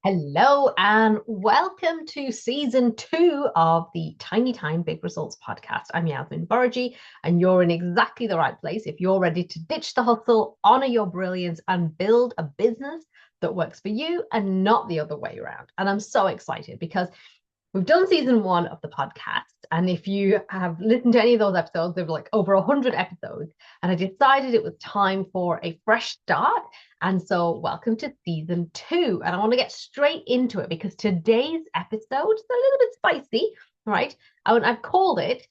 Hello and welcome to season 2 of the Tiny Time Big Results podcast. I'm Yasmin Boraji, and you're in exactly the right place if you're ready to ditch the hustle, honor your brilliance, and build a business that works for you and not the other way around. And I'm so excited because we've done season 1 of the podcast. And if you have listened to any of those episodes, there were like over 100 episodes. And I decided it was time for a fresh start. And so, welcome to season 2. And I want to get straight into it because today's episode is a little bit spicy, right? I've called it,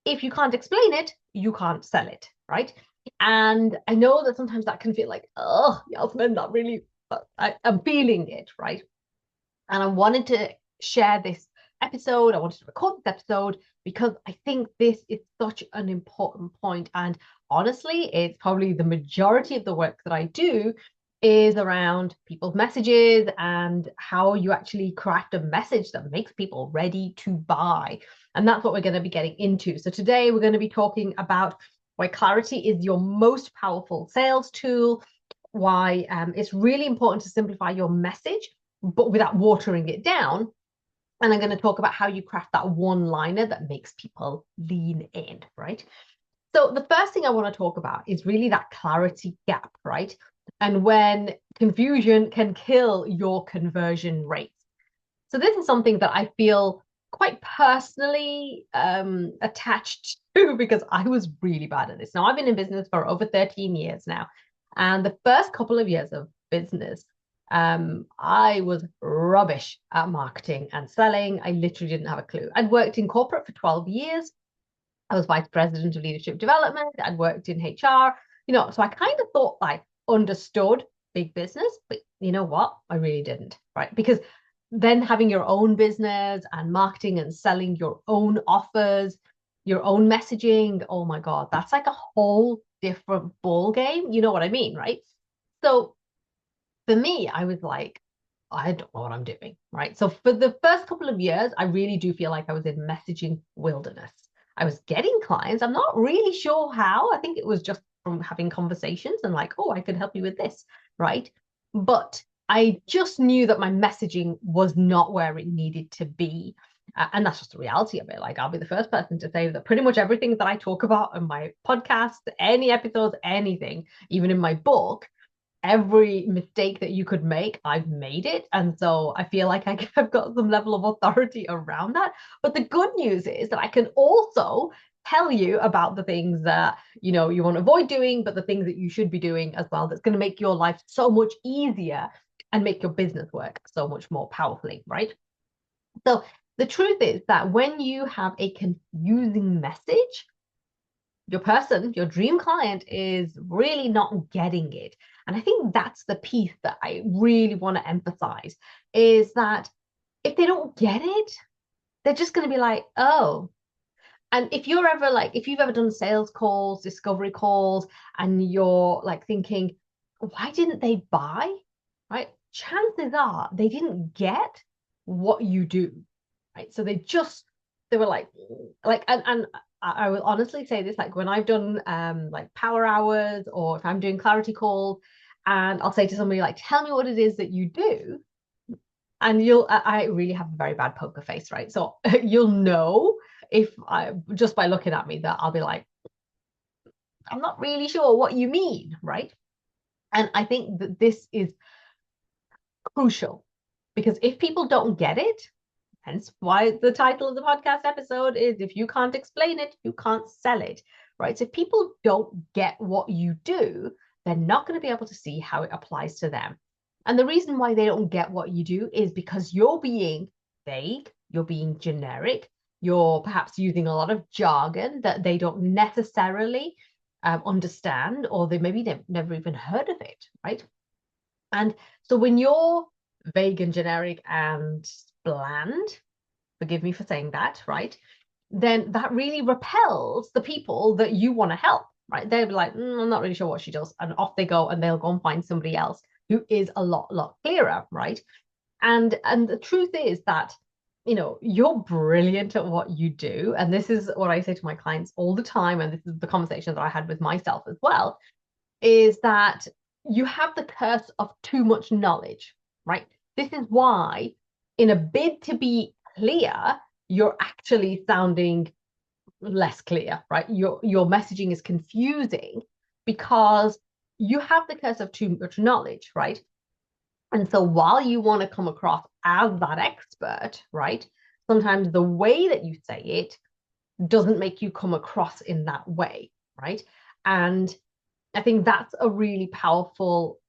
If You Can't Explain It, You Can't Sell It, right? And I know that sometimes that can feel like, oh, Yasmin, not really, but I'm feeling it, right? And I wanted to share this episode. I wanted to record this episode because I think this is such an important point. And honestly, it's probably the majority of the work that I do is around people's messages and how you actually craft a message that makes people ready to buy. And that's what we're going to be getting into. So today we're going to be talking about why clarity is your most powerful sales tool, why it's really important to simplify your message but without watering it down. And I'm going to talk about how you craft that one liner that makes people lean in, right? So the first thing I want to talk about is really that clarity gap, right? And when confusion can kill your conversion rate. So this is something that I feel quite personally attached to because I was really bad at this. Now I've been in business for over 13 years now. And the first couple of years of business, I was rubbish at marketing and selling. I literally didn't have a clue. I'd worked in corporate for 12 years. I was vice president of leadership development. I'd worked in HR, so I kind of thought I understood big business, but you know what? I really didn't, right? Because then having your own business and marketing and selling your own offers, your own messaging, oh my God, that's like a whole different ball game. You know what I mean, right? So for me, I was like, I don't know what I'm doing, right? So for the first couple of years, I really do feel like I was in messaging wilderness. I was getting clients. I'm not really sure how. I think it was just from having conversations and like, oh, I could help you with this, right? But I just knew that my messaging was not where it needed to be. And that's just the reality of it. Like, I'll be the first person to say that pretty much everything that I talk about in my podcast, any episodes, anything, even in my book, every mistake that you could make, I've made it. And so I feel like I've got some level of authority around that. But the good news is that I can also tell you about the things that you want to avoid doing, but the things that you should be doing as well, that's going to make your life so much easier and make your business work so much more powerfully, right? So the truth is that when you have a confusing message, your dream client is really not getting it. And I think that's the piece that I really want to emphasize is that if they don't get it, they're just going to be like, oh. And if you've ever done sales calls, discovery calls, and you're like thinking, why didn't they buy? Right? Chances are they didn't get what you do. Right. So they were and I will honestly say this, like when I've done like power hours or if I'm doing clarity calls and I'll say to somebody like, tell me what it is that you do. And I really have a very bad poker face, right? So you'll know if I just by looking at me that I'll be like, I'm not really sure what you mean, right? And I think that this is crucial because if people don't get it, hence why the title of the podcast episode is If You Can't Explain It, You Can't Sell It, right? So if people don't get what you do, they're not going to be able to see how it applies to them. And the reason why they don't get what you do is because you're being vague, you're being generic, you're perhaps using a lot of jargon that they don't necessarily understand, or they've never even heard of it, right? And so when you're vague and generic and bland, forgive me for saying that, right? Then that really repels the people that you want to help, right? They'll be like, I'm not really sure what she does. And off they go and they'll go and find somebody else who is a lot clearer, right? And the truth is that, you're brilliant at what you do. And this is what I say to my clients all the time. And this is the conversation that I had with myself as well, is that you have the curse of too much knowledge, right? This is why, in a bid to be clear, you're actually sounding less clear, right? Your messaging is confusing because you have the curse of too much knowledge, right? And so while you want to come across as that expert, right? Sometimes the way that you say it doesn't make you come across in that way, right? And I think that's a really powerful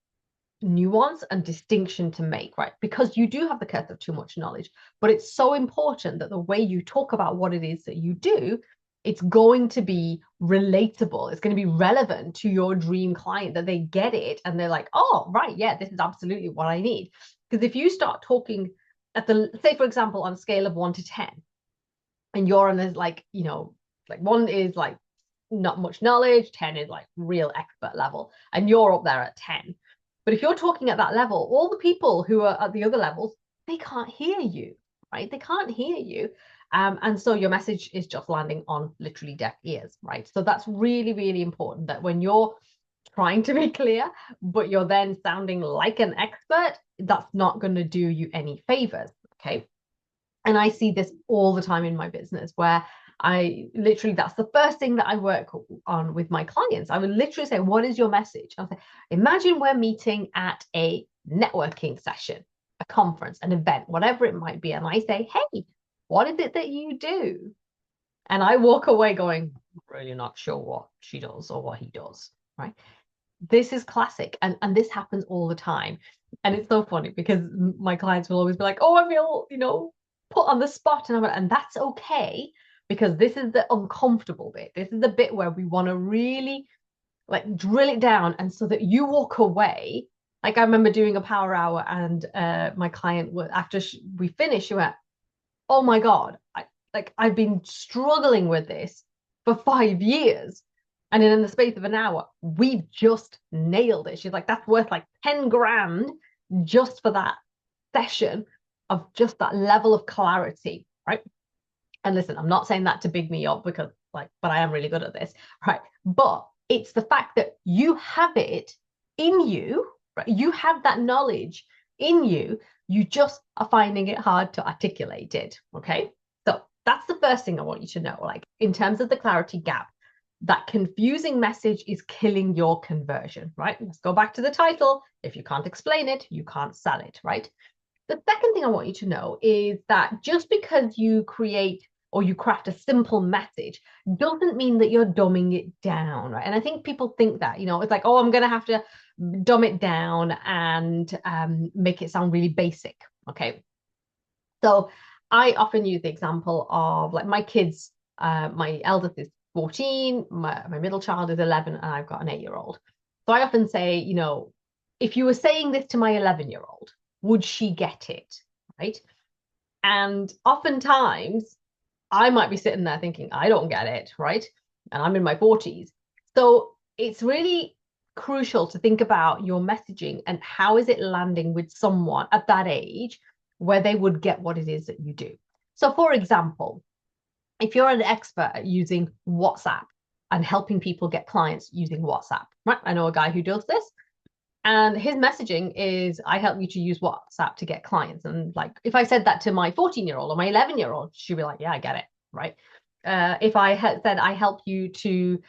nuance and distinction to make, right? Because you do have the curse of too much knowledge, but it's so important that the way you talk about what it is that you do, it's going to be relatable. It's going to be relevant to your dream client, that they get it and they're like, oh, right, yeah, this is absolutely what I need. Because if you start talking at the, say, for example, on a scale of 1 to 10, and you're on this, like, you know, like 1 is like not much knowledge, 10 is like real expert level, and you're up there at 10. But if you're talking at that level, all the people who are at the other levels, they can't hear you, right? They can't hear you. And so your message is just landing on literally deaf ears, right? So that's really, really important, that when you're trying to be clear, but you're then sounding like an expert, that's not going to do you any favors, okay? And I see this all the time in my business, where I literally, that's the first thing that I work on with my clients. I would literally say, what is your message? I'll say, imagine we're meeting at a networking session, a conference, an event, whatever it might be. And I say, hey, what is it that you do? And I walk away going, really not sure what she does or what he does, right? This is classic. And this happens all the time. And it's so funny because my clients will always be like, oh, I feel, you know, put on the spot. And that's okay, because this is the uncomfortable bit. This is the bit where we want to really like drill it down. And so that you walk away. Like, I remember doing a power hour, and my client, after we finished, she went, oh my God, I've been struggling with this for 5 years. And in the space of an hour, we've just nailed it. She's like, that's worth like 10 grand just for that session of just that level of clarity, right? And listen, I'm not saying that to big me up, because like, but I am really good at this, right? But it's the fact that you have it in you, right? You have that knowledge in you. You just are finding it hard to articulate it, okay? So that's the first thing I want you to know. Like, in terms of the clarity gap, that confusing message is killing your conversion, right? Let's go back to the title. If you can't explain it, you can't sell it, right? The second thing I want you to know is that just because you create or you craft a simple message doesn't mean that you're dumbing it down, right? And I think people think that, you know, it's like, oh, I'm going to have to dumb it down and make it sound really basic, okay? So I often use the example of like my kids. My eldest is 14, my middle child is 11, and I've got an 8-year-old. So I often say, you know, if you were saying this to my 11-year-old, would she get it, right? And oftentimes I might be sitting there thinking, I don't get it, right? And I'm in my 40s. So it's really crucial to think about your messaging and how is it landing with someone at that age where they would get what it is that you do. So for example, if you're an expert at using WhatsApp and helping people get clients using WhatsApp, right? I know a guy who does this, and his messaging is, I help you to use WhatsApp to get clients. And like, if I said that to my 14-year-old or my 11-year-old, she'd be like, yeah, I get it, right? If I had said, I help you to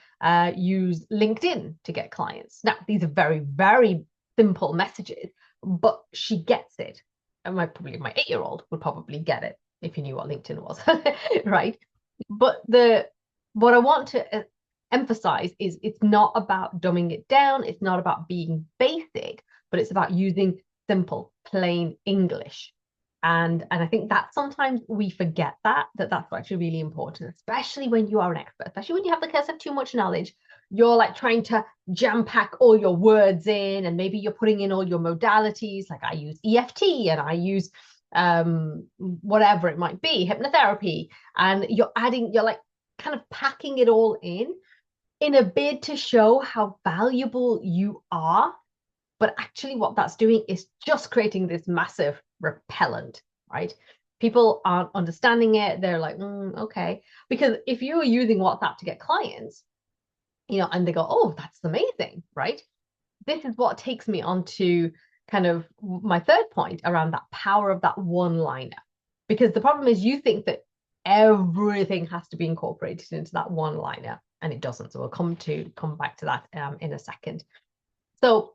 use LinkedIn to get clients. Now, these are very, very simple messages, but she gets it. And probably my 8-year-old would probably get it if he knew what LinkedIn was, right? But what I want to emphasize is it's not about dumbing it down. It's not about being basic, but it's about using simple, plain English. And I think that sometimes we forget that's actually really important, especially when you are an expert, especially when you have the curse of too much knowledge. You're like trying to jam pack all your words in, and maybe you're putting in all your modalities. Like, I use EFT and I use whatever it might be, hypnotherapy, and you're like kind of packing it all in a bid to show how valuable you are. But actually what that's doing is just creating this massive repellent, right? People aren't understanding it. They're like, okay. Because if you're using WhatsApp to get clients, you know, and they go, oh, that's amazing, right? This is what takes me on to kind of my third point around that power of that one-liner. Because the problem is you think that everything has to be incorporated into that one-liner, and it doesn't. So we'll come back to that in a second. So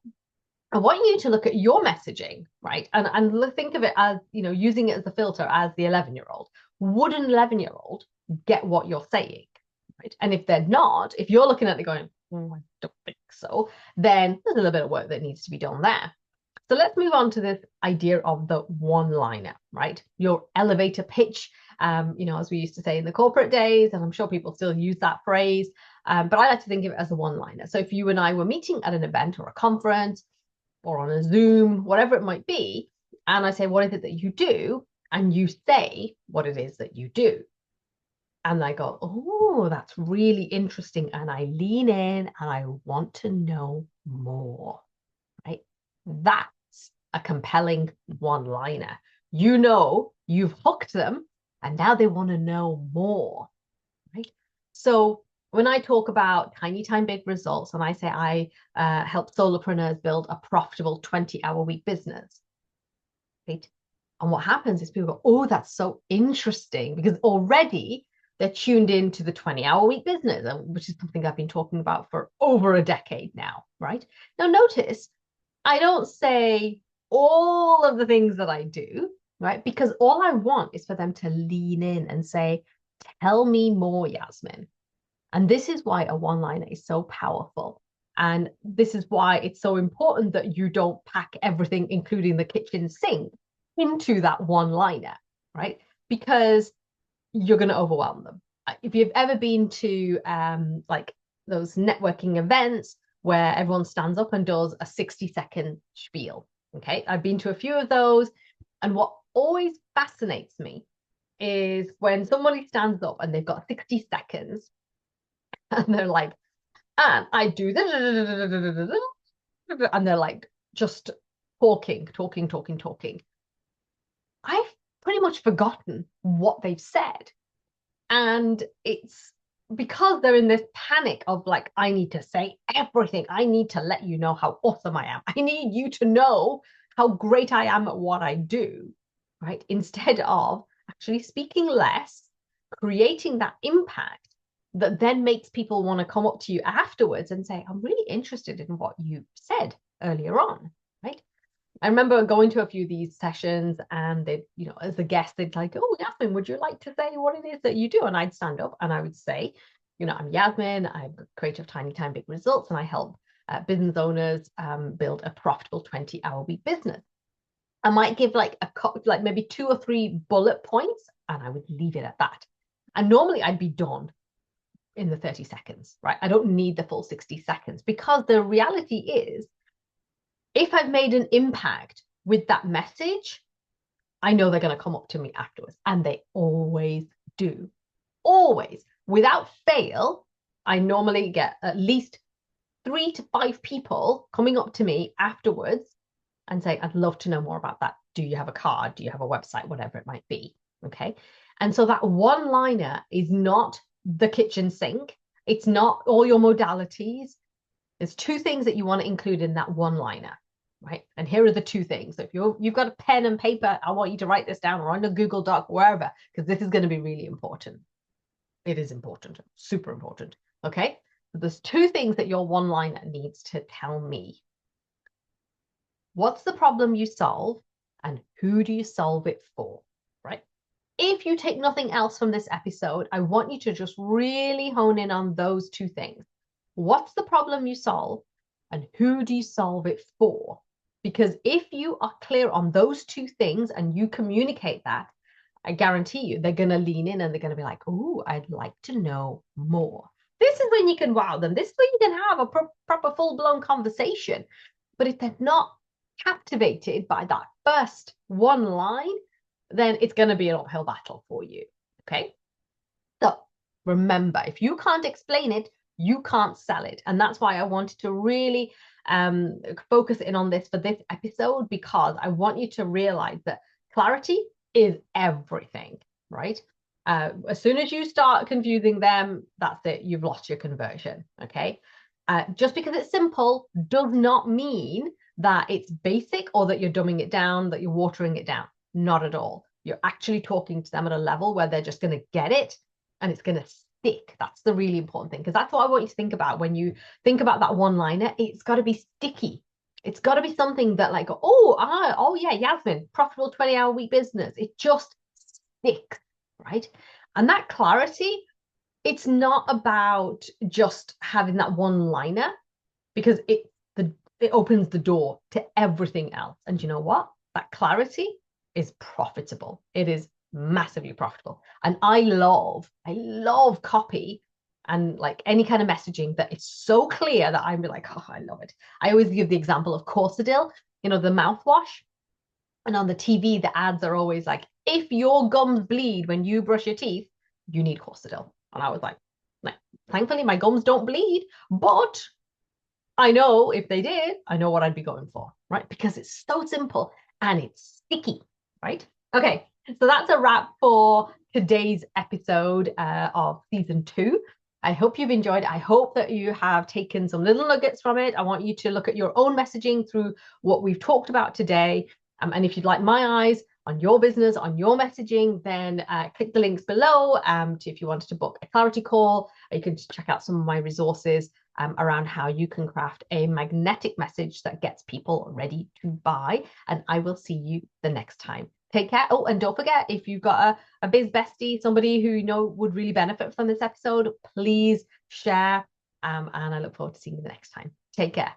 I want you to look at your messaging, right? And think of it as, using it as a filter as the 11-year-old. Would an 11-year-old get what you're saying, right? And if they're not, if you're looking at it going, I don't think so, then there's a little bit of work that needs to be done there. So let's move on to this idea of the one-liner, right? Your elevator pitch, as we used to say in the corporate days, and I'm sure people still use that phrase, but I like to think of it as a one-liner. So if you and I were meeting at an event or a conference or on a Zoom, whatever it might be, and I say, what is it that you do? And you say what it is that you do. And I go, oh, that's really interesting. And I lean in and I want to know more, right? That's a compelling one-liner. You've hooked them and now they want to know more, right? So when I talk about tiny time, big results, and I say I help solopreneurs build a profitable 20-hour week business, right? And what happens is people go, oh, that's so interesting, because already they're tuned into the 20-hour week business, which is something I've been talking about for over a decade now, right? Now, notice I don't say all of the things that I do, right? Because all I want is for them to lean in and say, tell me more, Yasmin. And this is why a one-liner is so powerful. And this is why it's so important that you don't pack everything, including the kitchen sink, into that one-liner, right? Because you're going to overwhelm them. If you've ever been to like those networking events where everyone stands up and does a 60-second spiel, okay? I've been to a few of those. And what always fascinates me is when somebody stands up and they've got 60 seconds and they're like, and I do this, and they're like just talking. I've pretty much forgotten what they've said. And it's because they're in this panic of like, I need to say everything. I need to let you know how awesome I am. I need you to know how great I am at what I do, right? Instead of actually speaking less, creating that impact that then makes people want to come up to you afterwards and say, I'm really interested in what you said earlier on, right? I remember going to a few of these sessions and they, as a guest, they'd like, oh, Yasmin, would you like to say what it is that you do? And I'd stand up and I would say, I'm Yasmin, I'm creator of Tiny Time Big Results, and I help business owners build a profitable 20-hour week business. I might give like maybe 2 or 3 bullet points and I would leave it at that. And normally I'd be done in the 30 seconds, right? I don't need the full 60 seconds, because the reality is, if I've made an impact with that message, I know they're going to come up to me afterwards. And they always do. Always. Without fail, I normally get at least 3 to 5 people coming up to me afterwards and say, I'd love to know more about that. Do you have a card? Do you have a website? Whatever it might be. Okay. And so that one-liner is not the kitchen sink. It's not all your modalities. There's 2 things that you want to include in that one-liner, right? And here are the 2 things. So if you've got a pen and paper, I want you to write this down, or on a Google Doc, wherever, because this is going to be really important. It is important, super important. Okay. So there's 2 things that your one-liner needs to tell me. What's the problem you solve, and who do you solve it for, right? If you take nothing else from this episode, I want you to just really hone in on those 2 things. What's the problem you solve, and who do you solve it for? Because if you are clear on those 2 things and you communicate that, I guarantee you they're going to lean in and they're going to be like, oh, I'd like to know more. This is when you can wow them. This is when you can have a proper full-blown conversation. But if they're not captivated by that first one line, then it's going to be an uphill battle for you. Okay. So remember, if you can't explain it, you can't sell it. And that's why I wanted to really focus in on this for this episode, because I want you to realize that clarity is everything, right? As soon as you start confusing them, that's it. You've lost your conversion. Okay. Just because it's simple does not mean that it's basic or that you're dumbing it down, that you're watering it down. Not at all. You're actually talking to them at a level where they're just going to get it and it's going to stick. That's the really important thing, because that's what I want you to think about when you think about that one-liner. It's got to be sticky. It's got to be something that like, oh yeah, Yasmin, profitable 20-hour week business. It just sticks, right? And that clarity, it's not about just having that one-liner, because it opens the door to everything else. And you know what? That clarity is profitable. It is massively profitable. And I love copy and like any kind of messaging that is so clear that I'm like, oh, I love it. I always give the example of Corsadil, the mouthwash. And on the TV, the ads are always like, if your gums bleed when you brush your teeth, you need Corsadil. And I was like, thankfully my gums don't bleed, but I know if they did, I know what I'd be going for, right? Because it's so simple and it's sticky, right? Okay, so that's a wrap for today's episode of season 2. I hope you've enjoyed. I hope that you have taken some little nuggets from it. I want you to look at your own messaging through what we've talked about today. And if you'd like my eyes on your business, on your messaging, then click the links below if you wanted to book a clarity call. You can check out some of my resources around how you can craft a magnetic message that gets people ready to buy. And I will see you the next time. Take care. Oh, and don't forget, if you've got a biz bestie, somebody who you know would really benefit from this episode, please share. And I look forward to seeing you the next time. Take care.